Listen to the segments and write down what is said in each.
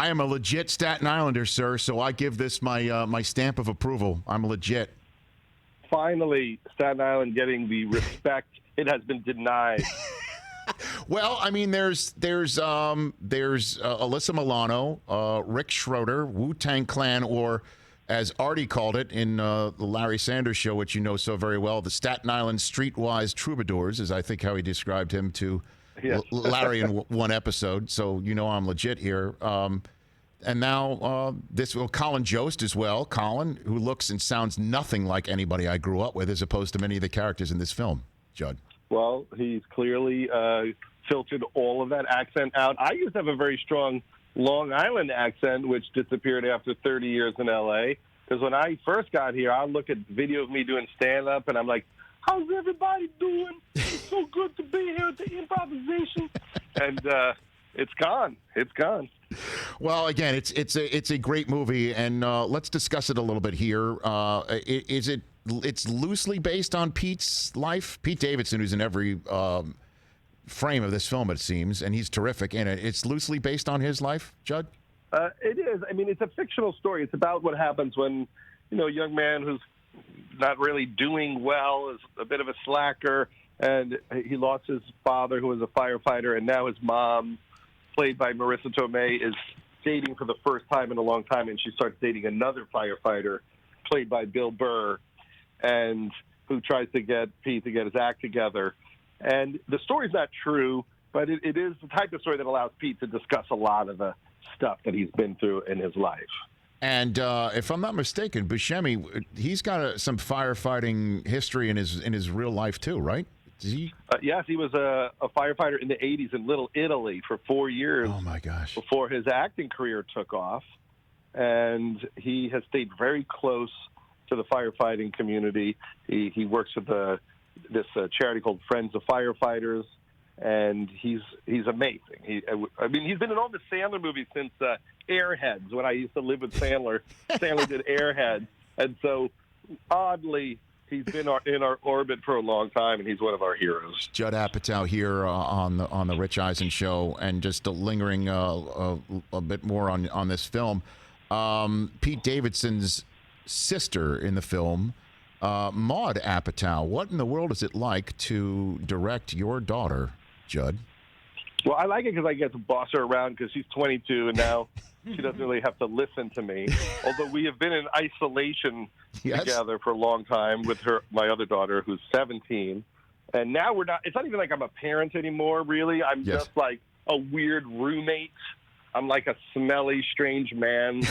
I am a legit Staten Islander, sir, so I give this my stamp of approval. I'm legit. Finally, Staten Island getting the respect it has been denied. Well, I mean, there's Alyssa Milano, Rick Schroeder, Wu-Tang Clan, or as Artie called it in the Larry Sanders Show, which you know so very well, the Staten Island streetwise troubadours, is I think how he described him to Larry in one episode. So you know I'm legit here. And now Colin Jost as well. Colin, who looks and sounds nothing like anybody I grew up with, as opposed to many of the characters in this film. Judd. Well, he's clearly filtered all of that accent out. I used to have a very strong Long Island accent, which disappeared after 30 years in L.A. Because when I first got here, I look at video of me doing stand-up, and I'm like, how's everybody doing? It's so good to be here at the improvisation. And it's gone. It's gone. Well, again, it's a great movie, and let's discuss it a little bit here. It's loosely based on Pete's life. Pete Davidson, who's in every frame of this film, it seems, and he's terrific in it. It's loosely based on his life, Judd? It is. I mean, it's a fictional story. It's about what happens when, a young man who's not really doing well, is a bit of a slacker, and he lost his father, who was a firefighter, and now his mom, played by Marissa Tomei, is dating for the first time in a long time, and she starts dating another firefighter, played by Bill Burr, and who tries to get Pete to get his act together. And the story's not true, but it is the type of story that allows Pete to discuss a lot of the stuff that he's been through in his life. And if I'm not mistaken, Buscemi, he's got some firefighting history in his real life too, right? Yes, he was a firefighter in the 80s in Little Italy for 4 years. Oh, my gosh. Before his acting career took off. And he has stayed very close to the firefighting community. He works with this charity called Friends of Firefighters, and he's amazing. He's been in all the Sandler movies since Airheads, when I used to live with Sandler. Sandler did Airheads. And so, oddly, he's been in our orbit for a long time, and he's one of our heroes. Judd Apatow here on the Rich Eisen Show, and just lingering a bit more on this film. Pete Davidson's sister in the film, Maude Apatow. What in the world is it like to direct your daughter, Judd? Well, I like it because I get to boss her around because she's 22, and now she doesn't really have to listen to me. Although we have been in isolation together for a long time with my other daughter, who's 17. And now it's not even like I'm a parent anymore, really. I'm just like a weird roommate. I'm like a smelly, strange man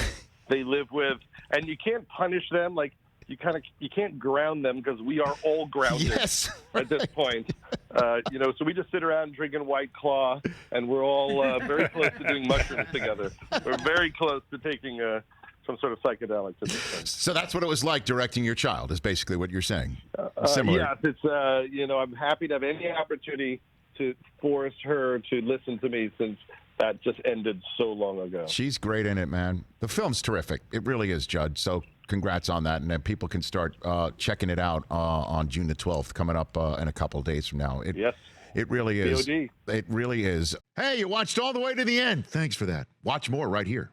they live with. And you can't punish them. Like, you can't ground them because we are all grounded at this point. So we just sit around drinking White Claw, and we're all very close to doing mushrooms together. We're very close to taking some sort of psychedelics at this point. So that's what it was like directing your child, is basically what you're saying. Similar. Yes, it's I'm happy to have any opportunity to force her to listen to me, since that just ended so long ago. She's great in it, man. The film's terrific. It really is, Judd. So congrats on that, and then people can start checking it out on June the 12th, coming up in a couple of days from now. It really is. POD. It really is. Hey, you watched all the way to the end. Thanks for that. Watch more right here.